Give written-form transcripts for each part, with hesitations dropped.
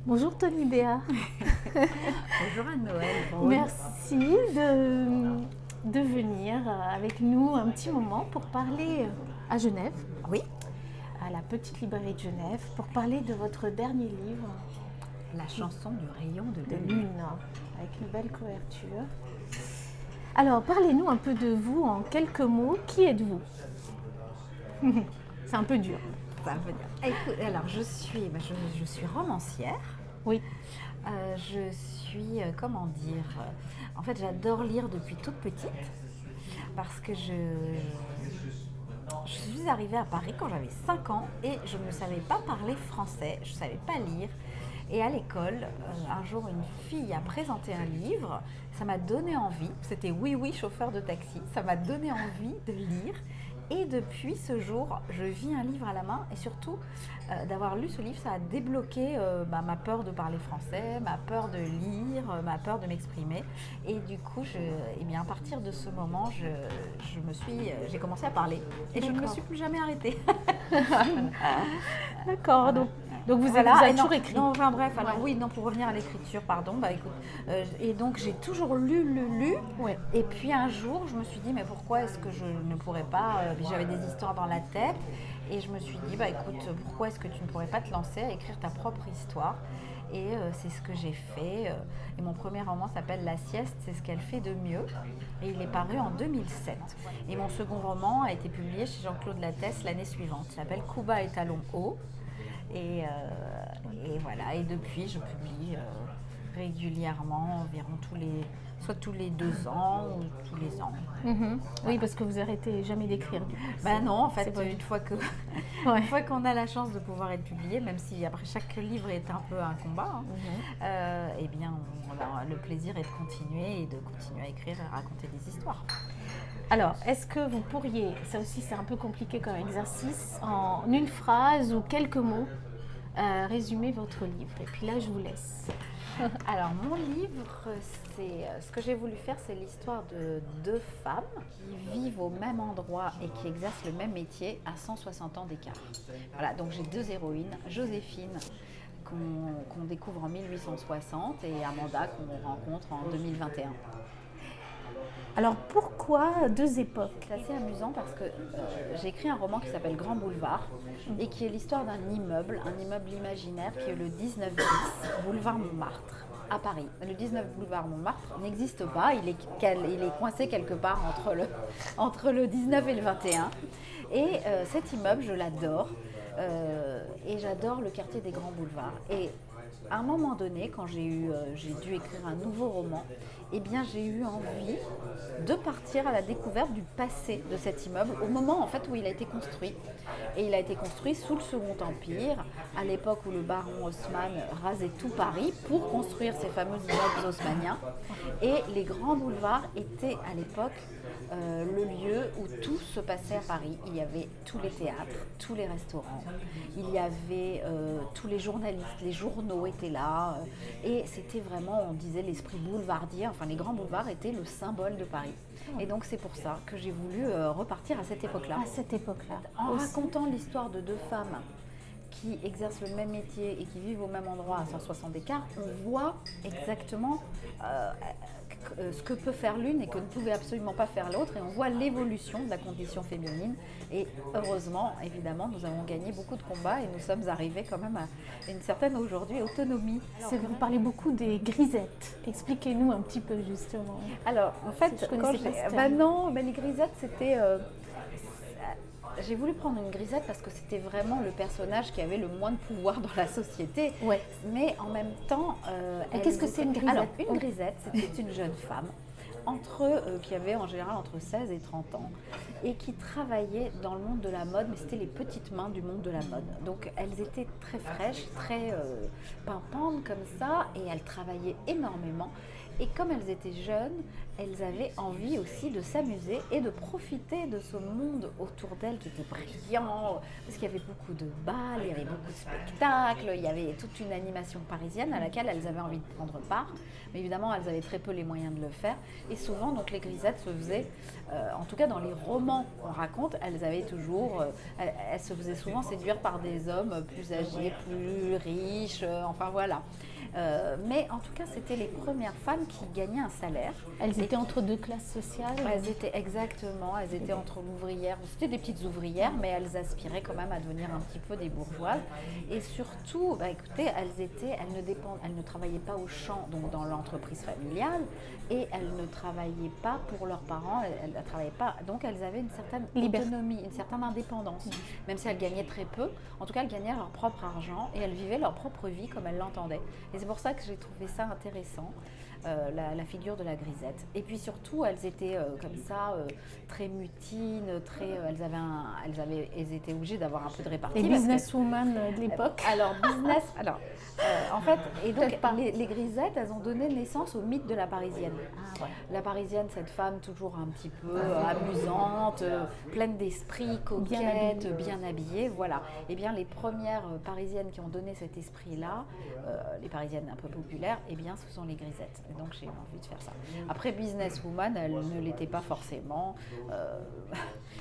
Bonjour Tony Béa. Bonjour Anne-Noël. Merci de venir avec nous un petit moment pour parler à Genève, Oui, à la petite librairie de Genève, pour parler de votre dernier livre, la chanson du rayon de de lune. Lune, avec une belle couverture. Alors, parlez-nous un peu de vous en quelques mots. Qui êtes-vous? C'est un peu dur. Ça veut dire. Écoute, alors je suis romancière. Oui. Je suis, comment dire, en fait j'adore lire depuis toute petite parce que je suis arrivée à Paris quand j'avais 5 ans et je ne savais pas parler français, je ne savais pas lire. Et à l'école, un jour, une fille a présenté un livre, ça m'a donné envie, c'était Oui Oui, chauffeur de taxi, ça m'a donné envie de lire. Et depuis ce jour, je vis un livre à la main et surtout, d'avoir lu ce livre, ça a débloqué ma peur de parler français, ma peur de lire, ma peur de m'exprimer. Et du coup, à partir de ce moment, j'ai commencé à parler et je ne me suis plus jamais arrêtée. D'accord. Voilà. Donc vous Voilà, avez et non, toujours écrit. non, enfin bref, alors Ouais. oui, non, pour revenir à l'écriture, pardon, bah écoute, et donc j'ai toujours lu, Ouais. et puis un jour, je me suis dit, mais pourquoi est-ce que je ne pourrais pas, j'avais des histoires dans la tête, et je me suis dit, bah écoute, pourquoi est-ce que tu ne pourrais pas te lancer à écrire ta propre histoire? Et c'est ce que j'ai fait, et mon premier roman s'appelle La sieste, c'est ce qu'elle fait de mieux, et il est paru en 2007. Et mon second roman a été publié chez Jean-Claude Lattès l'année suivante, il s'appelle Cuba et talons hauts. Et voilà, et depuis je publie régulièrement, environ soit tous les 2 ans ou tous les ans. Mhm. Oui, Voilà. parce que vous arrêtez jamais d'écrire du coup. Ben non, en fait, c'est vrai. une fois Ouais. une fois qu'on a la chance de pouvoir être publié, même si après chaque livre est un peu un combat, hein, eh bien, on a le plaisir est de continuer à écrire et à raconter des histoires. Alors, est-ce que vous pourriez, ça aussi c'est un peu compliqué comme exercice, en une phrase ou quelques mots, résumer votre livre? Et puis là, je vous laisse. Alors, mon livre, ce que j'ai voulu faire, c'est l'histoire de deux femmes qui vivent au même endroit et qui exercent le même métier à 160 ans d'écart. Voilà, donc j'ai deux héroïnes, Joséphine, qu'on découvre en 1860, et Amanda, qu'on rencontre en 2021. Alors, pourquoi deux époques? C'est assez amusant parce que j'ai écrit un roman qui s'appelle Grand Boulevard et qui est l'histoire d'un immeuble, un immeuble imaginaire qui est le 1910, boulevard Montmartre, à Paris. Le 19 boulevard Montmartre n'existe pas, il est coincé quelque part entre le 19 et le 21. Et cet immeuble, je l'adore, et j'adore le quartier des Grands Boulevards. Et à un moment donné, quand j'ai dû écrire un nouveau roman, eh bien j'ai eu envie de partir à la découverte du passé de cet immeuble au moment en fait où il a été construit. Et il a été construit sous le Second Empire, à l'époque où le baron Haussmann rasait tout Paris pour construire ces fameux immeubles haussmanniens. Et les grands boulevards étaient à l'époque le lieu où tout se passait à Paris. Il y avait tous les théâtres, tous les restaurants, il y avait tous les journalistes, les journaux étaient là, et c'était vraiment, on disait, l'esprit boulevardier, enfin les grands boulevards étaient le symbole de Paris. Et donc c'est pour ça que j'ai voulu repartir à cette époque-là. À cette époque-là. En racontant l'histoire de deux femmes qui exercent le même métier et qui vivent au même endroit à 160 d'écart, on voit exactement ce que peut faire l'une et que ne pouvait absolument pas faire l'autre, et on voit l'évolution de la condition féminine. Et heureusement, évidemment, nous avons gagné beaucoup de combats et nous sommes arrivés quand même à une certaine aujourd'hui autonomie. C'est que vous parlez beaucoup des grisettes. Expliquez-nous un petit peu justement. Alors, en fait, Je connaissais pas ce bah terme. non, mais les grisettes, c'était j'ai voulu prendre une grisette parce que c'était vraiment le personnage qui avait le moins de pouvoir dans la société. Ouais. Mais en même temps... Et qu'est-ce que c'est une grisette? Alors, une grisette, c'était une jeune femme qui avait en général entre 16 et 30 ans et qui travaillait dans le monde de la mode, mais c'était les petites mains du monde de la mode. Donc elles étaient très fraîches, très pimpantes comme ça, et elles travaillaient énormément. Et comme elles étaient jeunes, elles avaient envie aussi de s'amuser et de profiter de ce monde autour d'elles qui était brillant, parce qu'il y avait beaucoup de balles, il y avait beaucoup de spectacles, il y avait toute une animation parisienne à laquelle elles avaient envie de prendre part. Mais évidemment, elles avaient très peu les moyens de le faire. Et souvent, donc, les grisettes se faisaient, en tout cas dans les romans qu'on raconte, elles se faisaient souvent séduire par des hommes plus âgés, plus riches, enfin voilà. Mais en tout cas, c'était les premières femmes qui gagnaient un salaire. Elles étaient entre deux classes sociales. Elles étaient entre l'ouvrière, c'était des petites ouvrières, mais elles aspiraient quand même à devenir un petit peu des bourgeoises. Et surtout, écoutez, elles ne travaillaient pas au champ, donc dans l'entreprise familiale, et elles ne travaillaient pas pour leurs parents, elles ne travaillaient pas, donc elles avaient une certaine autonomie, une certaine indépendance. Même si elles gagnaient très peu, en tout cas elles gagnaient leur propre argent et elles vivaient leur propre vie comme elles l'entendaient. Et c'est pour ça que j'ai trouvé ça intéressant. La figure de la grisette. Et puis surtout, elles étaient comme ça, très mutines, elles étaient obligées d'avoir un peu de répartie. Les businesswomen de l'époque. En fait, et donc les grisettes, elles ont donné naissance au mythe de la Parisienne. Ah, ouais. La Parisienne, cette femme toujours un petit peu amusante, pleine d'esprit, coquette, bien habillée, voilà. Et bien les premières Parisiennes qui ont donné cet esprit-là, les Parisiennes un peu populaires, eh bien ce sont les grisettes. Et donc j'ai eu envie de faire ça. Après, businesswoman, elle ne l'était pas forcément.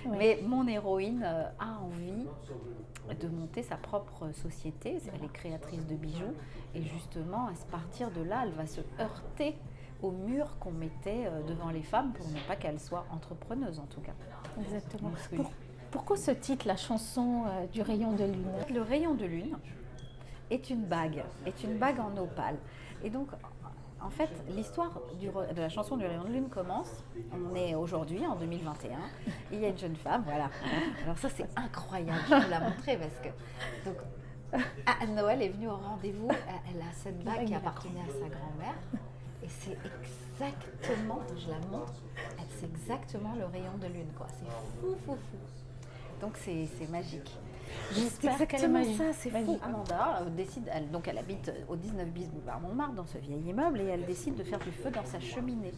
Oui. Mais mon héroïne a envie de monter sa propre société. Elle est créatrice de bijoux. Et justement, à partir de là, elle va se heurter au mur qu'on mettait devant les femmes pour ne pas qu'elles soient entrepreneuses, en tout cas. Exactement. Pourquoi ce titre, la chanson du rayon de lune? Le rayon de lune est une bague en opale. Et donc, en fait, l'histoire de la chanson du rayon de lune commence. On est aujourd'hui, en 2021. Et il y a une jeune femme, voilà. Alors ça, c'est incroyable, je vais vous la montrer parce que... Donc, Noël est venue au rendez-vous. Elle a cette bague qui appartenait à sa grand-mère. Et c'est exactement, je la montre, c'est exactement le rayon de lune, quoi. C'est fou. Donc c'est magique. J'espère qu'elle est exactement magique. Ça, c'est fou. Amanda décide, elle habite au 19 bis boulevard Montmartre, dans ce vieil immeuble, et elle décide de faire du feu dans sa cheminée.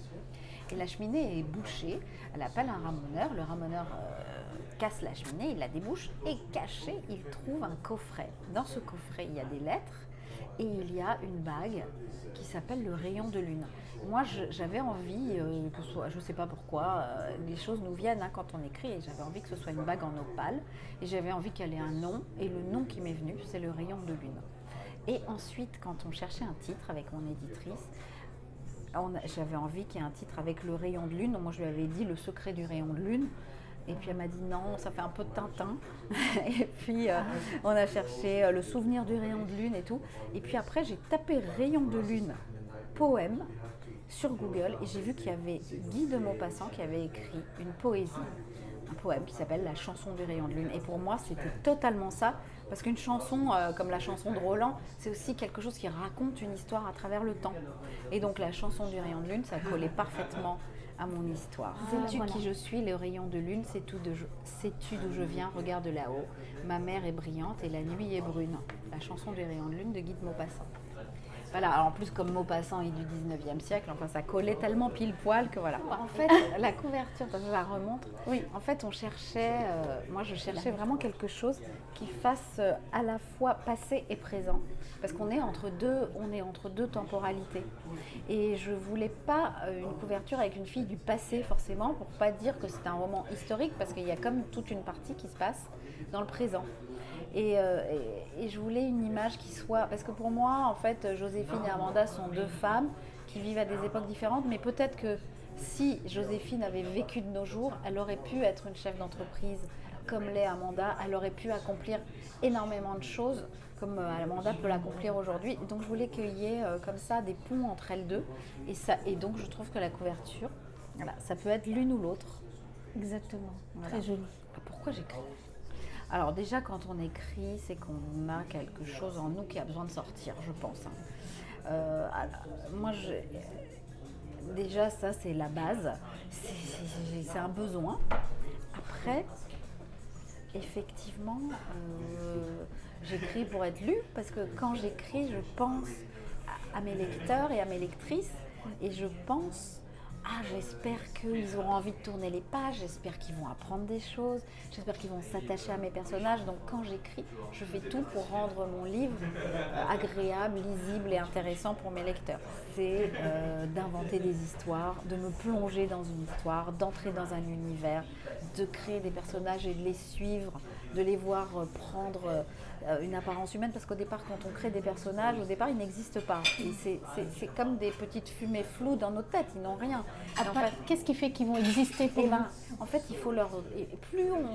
Et la cheminée est bouchée. Elle appelle un ramoneur. Le ramoneur casse la cheminée, il la débouche, et caché, il trouve un coffret. Dans ce coffret, il y a des lettres, et il y a une bague qui s'appelle le rayon de lune. Moi, j'avais envie que ce soit, je ne sais pas pourquoi, les choses nous viennent quand on écrit, et j'avais envie que ce soit une bague en opale, et j'avais envie qu'elle ait un nom, et le nom qui m'est venu, c'est le rayon de lune. Et ensuite, quand on cherchait un titre avec mon éditrice, j'avais envie qu'il y ait un titre avec le rayon de lune. Donc moi, je lui avais dit le secret du rayon de lune. Et puis elle m'a dit non, ça fait un peu de Tintin. Et puis on a cherché le souvenir du rayon de lune et tout. Et puis après, j'ai tapé rayon de lune poème sur Google et j'ai vu qu'il y avait Guy de Maupassant qui avait écrit une poésie, un poème qui s'appelle La chanson du rayon de lune. Et pour moi, c'était totalement ça. Parce qu'une chanson comme la chanson de Roland, c'est aussi quelque chose qui raconte une histoire à travers le temps. Et donc la chanson du rayon de lune, ça collait parfaitement à mon histoire. Sais-tu qui je suis, le rayon de lune, sais-tu d'où je viens, regarde là-haut. Ma mer est brillante et la nuit est brune. La chanson du rayon de lune de Guy de Maupassant. Voilà, alors en plus comme Maupassant est du 19e siècle, enfin ça collait tellement pile poil que voilà. En fait, la couverture, je la remontre. Oui, en fait on cherchait, moi je cherchais vraiment quelque chose qui fasse à la fois passé et présent. Parce qu'on est entre deux temporalités. Et je voulais pas une couverture avec une fille du passé forcément, pour pas dire que c'est un roman historique, parce qu'il y a comme toute une partie qui se passe dans le présent. Et je voulais une image qui soit... Parce que pour moi, en fait, Joséphine et Amanda sont deux femmes qui vivent à des époques différentes, mais peut-être que si Joséphine avait vécu de nos jours, elle aurait pu être une chef d'entreprise comme l'est Amanda. Elle aurait pu accomplir énormément de choses comme Amanda peut l'accomplir aujourd'hui. Donc je voulais qu'il y ait comme ça des ponts entre elles deux. Et donc je trouve que la couverture, voilà, ça peut être l'une ou l'autre. Exactement, voilà. Très joli. Pourquoi j'écris ? Alors déjà, quand on écrit, c'est qu'on a quelque chose en nous qui a besoin de sortir, je pense. Moi, déjà, ça, c'est la base. C'est un besoin. Après, effectivement, j'écris pour être lue, parce que quand j'écris, je pense à mes lecteurs et à mes lectrices. Et je pense, j'espère qu'ils auront envie de tourner les pages, j'espère qu'ils vont apprendre des choses, j'espère qu'ils vont s'attacher à mes personnages. Donc quand j'écris, je fais tout pour rendre mon livre agréable, lisible et intéressant pour mes lecteurs. C'est d'inventer des histoires, de me plonger dans une histoire, d'entrer dans un univers, de créer des personnages et de les suivre, de les voir prendre une apparence humaine, parce qu'au départ, quand on crée des personnages, au départ, ils n'existent pas. Et c'est comme des petites fumées floues dans nos têtes, ils n'ont rien. En fait, qu'est-ce qui fait qu'ils vont exister pour vous? En fait, il faut leur... Plus on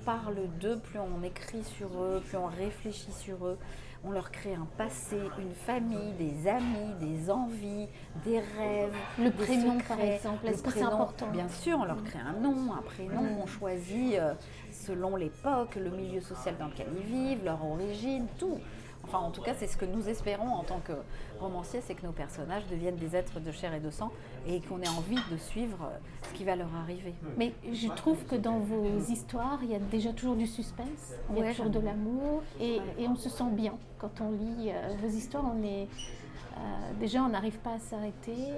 parle d'eux, plus on écrit sur eux, plus on réfléchit sur eux, on leur crée un passé, une famille, des amis, des envies, des rêves, le des prénom secrets. par exemple, est-ce que c'est important? Bien sûr, on leur crée un nom, un prénom qu'on choisit selon l'époque, le milieu social dans lequel ils vivent, leur origine, tout. Enfin, en tout cas, c'est ce que nous espérons en tant que romanciers, c'est que nos personnages deviennent des êtres de chair et de sang et qu'on ait envie de suivre ce qui va leur arriver. Mais je trouve que dans vos histoires, il y a déjà toujours du suspense, il y a toujours de l'amour et on se sent bien. Quand on lit vos histoires, déjà on n'arrive pas à s'arrêter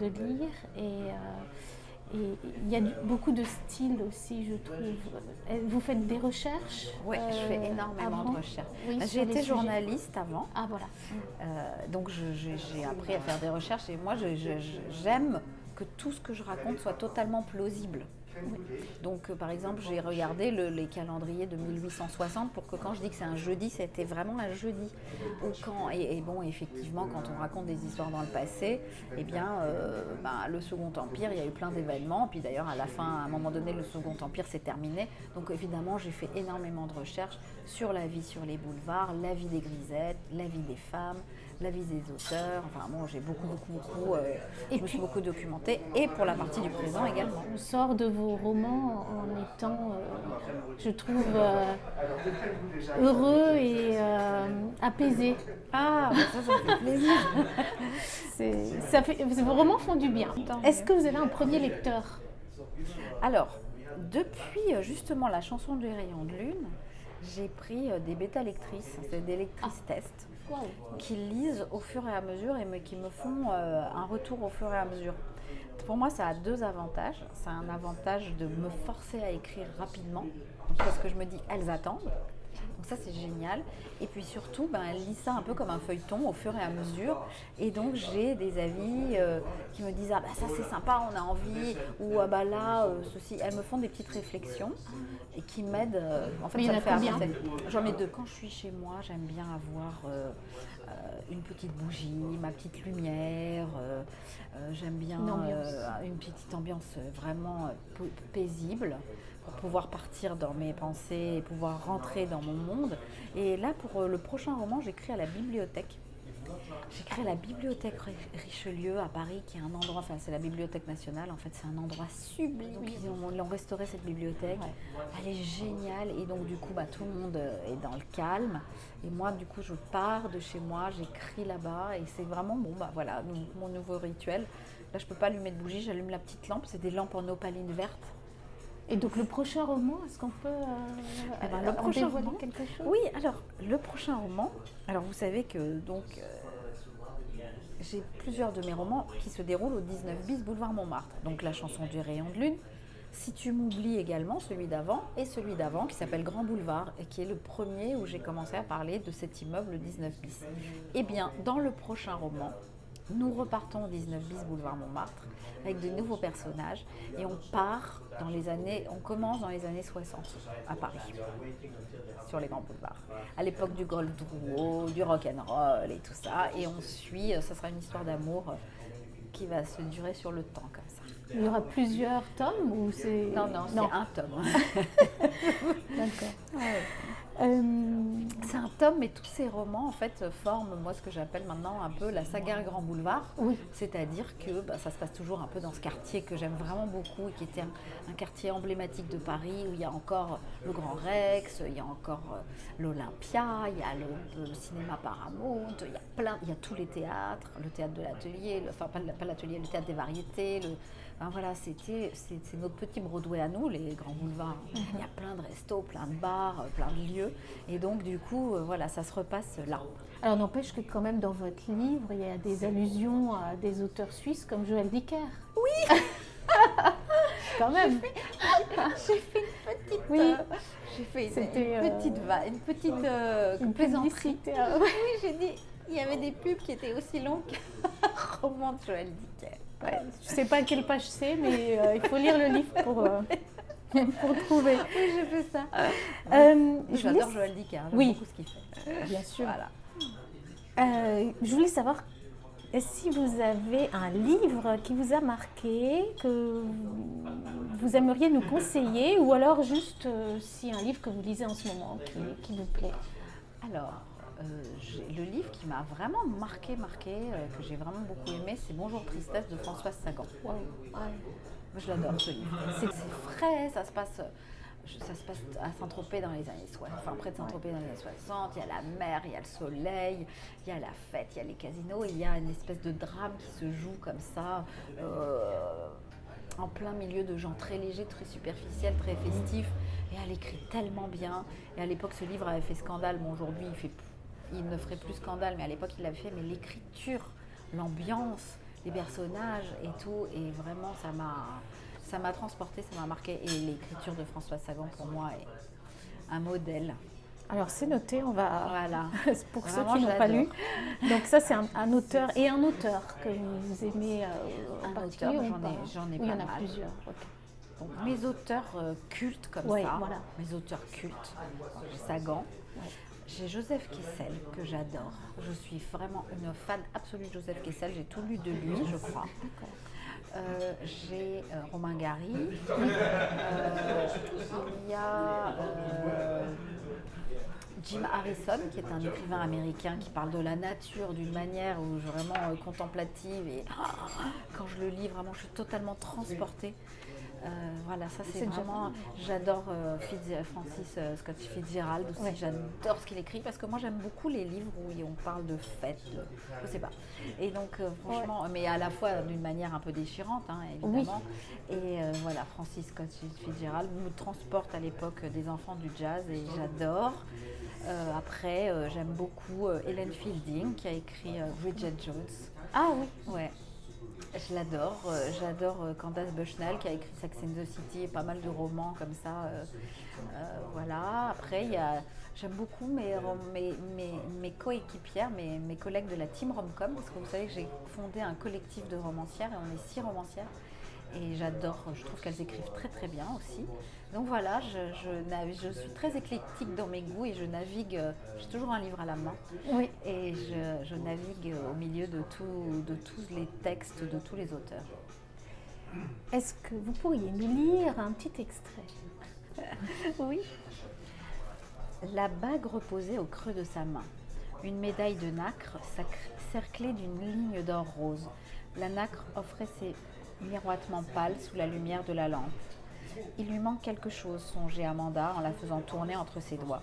de lire et il y a beaucoup de styles aussi, je trouve. Vous faites des recherches? Oui, je fais énormément de recherches. Oui, j'ai été journaliste avant. Ah voilà. Donc j'ai appris à faire des recherches et moi j'aime que tout ce que je raconte soit totalement plausible. Donc par exemple j'ai regardé les calendriers de 1860 pour que quand je dis que c'est un jeudi, c'était vraiment un jeudi. Et bon, effectivement, quand on raconte des histoires dans le passé, eh bien le Second Empire, il y a eu plein d'événements, puis d'ailleurs à la fin, à un moment donné, le Second Empire s'est terminé. Donc évidemment j'ai fait énormément de recherches sur la vie sur les boulevards, la vie des grisettes, la vie des femmes, la vie des auteurs. Enfin bon, j'ai beaucoup je me suis beaucoup documentée, et pour la partie du présent également. On sort de vos romans en étant, je trouve, heureux et apaisé. Ah, ça me fait plaisir. Vos romans font du bien. Est-ce que vous avez un premier lecteur? Alors, depuis justement la chanson du rayon de lune, j'ai pris des bêta-lectrices, c'est des lectrices tests, qui lisent au fur et à mesure et qui me font un retour au fur et à mesure. Pour moi, ça a deux avantages. C'est un avantage de me forcer à écrire rapidement, parce que je me dis, elles attendent. Donc ça, c'est génial. Et puis surtout, elles lisent ça un peu comme un feuilleton au fur et à mesure. Et donc, j'ai des avis qui me disent, ça c'est sympa, on a envie, ou là, ceci. Elles me font des petites réflexions et qui m'aident. En fait, ça me fait avancer. J'en mets deux. Quand je suis chez moi, j'aime bien avoir une petite bougie, ma petite lumière. J'aime bien une petite ambiance vraiment paisible, pour pouvoir partir dans mes pensées et pouvoir rentrer dans mon monde. Et là, pour le prochain roman, j'écris à la bibliothèque. J'écris à la bibliothèque Richelieu à Paris, qui est un endroit, c'est la bibliothèque nationale, en fait, c'est un endroit sublime. Donc, ils ont restauré cette bibliothèque. Elle est géniale. Et donc, du coup, tout le monde est dans le calme. Et moi, du coup, je pars de chez moi, j'écris là-bas. Et c'est vraiment, voilà, mon nouveau rituel. Là, je ne peux pas allumer de bougie, j'allume la petite lampe. C'est des lampes en opaline verte. Et donc le prochain roman, est-ce qu'on peut le prochain roman, quelque chose? Oui, alors le prochain roman, alors vous savez que j'ai plusieurs de mes romans qui se déroulent au 19 bis boulevard Montmartre. Donc la chanson du rayon de lune, Si tu m'oublies également, celui d'avant, et celui d'avant qui s'appelle Grand Boulevard et qui est le premier où j'ai commencé à parler de cet immeuble 19 bis. Eh bien, dans le prochain roman, nous repartons au 19 bis boulevard Montmartre avec de nouveaux personnages et on commence dans les années 60 à Paris, sur les grands boulevards, à l'époque du golf Drouot, du rock'n'roll et tout ça, et on suit, ça sera une histoire d'amour qui va se durer sur le temps comme ça. Il y aura plusieurs tomes ou c'est... Non, c'est un tome. D'accord. C'est un tome, mais tous ces romans en fait forment moi ce que j'appelle maintenant un peu la saga Grand Boulevard. Oui. C'est-à-dire que ça se passe toujours un peu dans ce quartier que j'aime vraiment beaucoup et qui était un quartier emblématique de Paris où il y a encore le Grand Rex, il y a encore l'Olympia, il y a le cinéma Paramount, il y a tous les théâtres, le théâtre de l'Atelier, pas l'Atelier, le théâtre des variétés. Voilà, c'est notre petit Broadway à nous, les grands boulevards. Il y a plein de restos, plein de bars, plein de lieux. Et donc, du coup, voilà, ça se repasse là. Alors n'empêche que quand même dans votre livre, il y a des allusions à des auteurs suisses comme Joël Dicker. Oui. Quand même. J'ai fait une petite... Oui. J'ai fait C'était, une petite plaisanterie. publicité. Oui, j'ai dit, il y avait des pubs qui étaient aussi longues qu'un roman de Joël Dicker. Ouais, je ne sais pas à quelle page c'est, mais il faut lire le livre pour trouver. Oui, j'ai fait ça. J'adore Joël Dicker, j'aime beaucoup ce qu'il fait. Bien sûr. Voilà. Je voulais savoir si vous avez un livre qui vous a marqué, que vous aimeriez nous conseiller, ou alors juste si un livre que vous lisez en ce moment qui vous plaît. Alors, le livre qui m'a vraiment marqué, que j'ai vraiment beaucoup aimé, c'est Bonjour Tristesse de Françoise Sagan. Wow. Moi, je l'adore ce livre. C'est frais, ça se passe à Saint-Tropez dans les années 60, enfin près de Saint-Tropez dans les années 60. Il y a la mer, il y a le soleil, il y a la fête, il y a les casinos, et il y a une espèce de drame qui se joue comme ça, en plein milieu de gens très légers, très superficiels, très festifs. Et elle écrit tellement bien. Et à l'époque, ce livre avait fait scandale. Bon, aujourd'hui, il ne ferait plus scandale, mais à l'époque, il l'avait fait. Mais l'écriture, l'ambiance, les personnages et tout, et vraiment, ça m'a transportée, ça m'a marqué. Et l'écriture de Françoise Sagan, pour moi, est un modèle. Alors c'est noté, on va... Voilà. Pour Vraiment, ceux qui n'ont pas lu. j'adore. Donc ça, c'est un auteur que vous aimez en Un particulier auteur, ou pas? j'en ai Oui, il y pas en a mal. plusieurs. Ok. Donc, mes auteurs cultes comme Ouais, ça, voilà. mes auteurs cultes, Sagan. Ouais. J'ai Joseph Kessel que j'adore. Je suis vraiment une fan absolue de Joseph Kessel. J'ai tout lu de lui, je crois. J'ai Romain Gary. Il y a Jim Harrison, qui est un écrivain américain qui parle de la nature d'une manière vraiment contemplative. Et quand je le lis, vraiment, je suis totalement transportée. Voilà, ça c'est vraiment... J'adore Francis Scott Fitzgerald aussi, ouais. J'adore ce qu'il écrit parce que moi j'aime beaucoup les livres où on parle de fêtes, je sais pas. Et donc franchement, ouais. Mais à la fois d'une manière un peu déchirante, hein, évidemment. Oui. Et voilà, Francis Scott Fitzgerald me transporte à l'époque des enfants du jazz et j'adore. Après, j'aime beaucoup Helen Fielding qui a écrit Bridget Jones. Ah oui. Ouais. Je l'adore. J'adore Candace Bushnell qui a écrit Sex and the City et pas mal de romans comme ça. Voilà. Après, j'aime beaucoup mes coéquipières, mes collègues de la team Romcom, parce que vous savez que j'ai fondé un collectif de romancières et on est 6 romancières. Et j'adore, je trouve qu'elles écrivent très très bien aussi. Donc voilà, je suis très éclectique dans mes goûts et je navigue, j'ai toujours un livre à la main. Oui. Et je navigue au milieu de tous les textes de tous les auteurs. Est-ce que vous pourriez nous lire un petit extrait? Oui. La bague reposait au creux de sa main. Une médaille de nacre cerclée d'une ligne d'or rose. La nacre offrait ses miroitement pâle sous la lumière de la lampe. Il lui manque quelque chose, songeait Amanda en la faisant tourner entre ses doigts.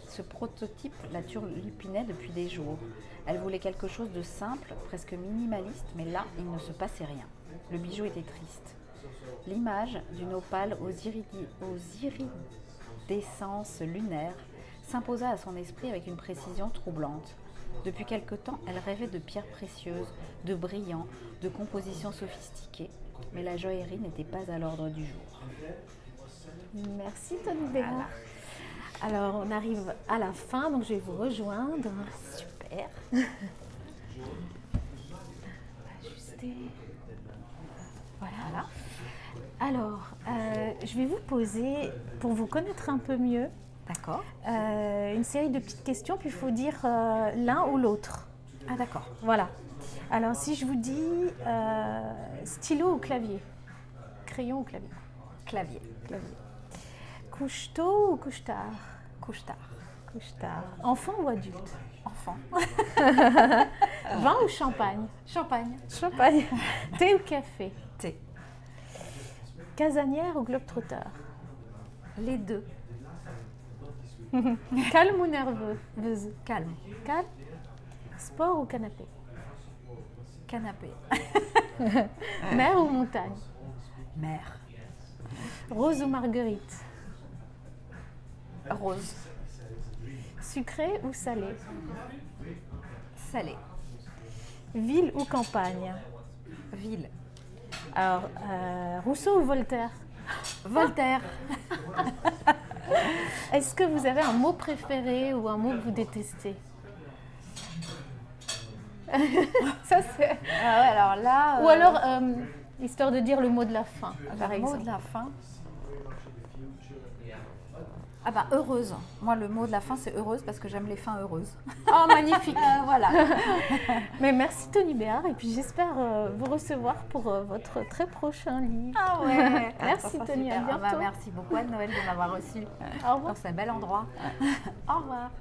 Ce prototype la turlupinait depuis des jours. Elle voulait quelque chose de simple, presque minimaliste, mais là, il ne se passait rien. Le bijou était triste. L'image d'une opale aux iridescences lunaires s'imposa à son esprit avec une précision troublante. Depuis quelque temps, elle rêvait de pierres précieuses, de brillants, de compositions sophistiquées, mais la joaillerie n'était pas à l'ordre du jour. Merci Tony Béa. Alors on arrive à la fin, donc je vais vous rejoindre. Super. Ajuster. Voilà. Alors, je vais vous poser, pour vous connaître un peu mieux, d'accord. Une série de petites questions, puis il faut dire l'un ou l'autre. Ah d'accord. Voilà. Alors si je vous dis stylo ou clavier? Crayon ou clavier? Clavier. Clavier. Couche-tôt ou couche-tard? Couche-tard. Couche-tard. Enfant ou adulte? Enfant. Vin ou champagne? Champagne. Champagne. Thé ou café? Thé. Casanière ou globe-trotter? Les deux. Calme ou nerveuse? Calme. Calme. Sport ou canapé? Canapé. Mer ou montagne? Mer. Rose ou marguerite? Rose. Sucré ou salé? Salé. Ville ou campagne? Ville. Alors, Rousseau ou Voltaire? Voltaire. Est-ce que vous avez un mot préféré ou un mot que vous détestez? Ça, c'est... Ah ouais, alors là... Ou alors, histoire de dire le mot de la fin, par le exemple. mot de la fin. Ah bah heureuse. Moi, le mot de la fin, c'est heureuse parce que j'aime les fins heureuses. Oh, magnifique. Voilà. Mais merci Tony Béard et puis j'espère vous recevoir pour votre très prochain livre. Ah ouais. Merci Tony, à bientôt. Merci beaucoup Anne-Noël de m'avoir reçue Au revoir. dans ce bel endroit. Au revoir.